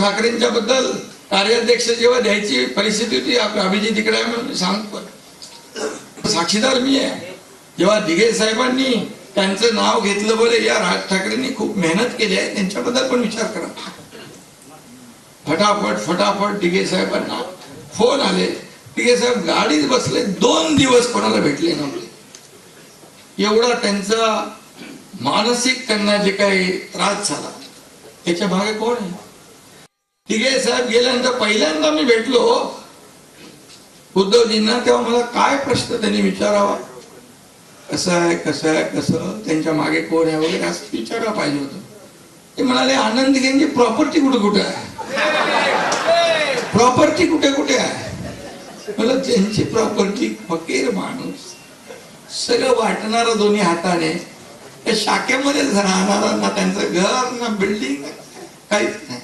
ठाकरेंच्या बद्दल कार्याध्यक्ष जेव्हा द्यायची परिस्थिती होती, अभिजित इकडे म्हणून सांगतो, साक्षीदार मी आहे. जेव्हा दिघे साहेबांनी त्यांचं नाव घेतलं, बोले या राज ठाकरेंनी खूप मेहनत केली आहे, त्यांच्याबद्दल पण विचार करा. फटाफट दिघे साहेबांना फोन आले. दिघे साहेब गाडीत बसले, 2 दिवस कोणाला भेटले नव्हते. एवढा त्यांचा मानसिक त्यांना जे काही त्रास झाला, त्याच्या मागे कोण आहे? दिघे साहेब गेल्यानंतर पहिल्यांदा मी भेटलो उद्धवजींना, तेव्हा मला काय प्रश्न त्यांनी विचारावा, कसं आहे, त्यांच्या मागे कोण आहे वगैरे असं विचारायला पाहिजे होतं. ते म्हणाले आनंद दिघेंची प्रॉपर्टी कुठे आहे, प्रॉपर्टी कुठे आहे. मला त्यांची प्रॉपर्टी, फकीर माणूस, सगळं वाटणारा दोन्ही हाताने, त्या शाखेमध्ये राहणारा, ना त्यांचं घर ना बिल्डिंग, काहीच नाही.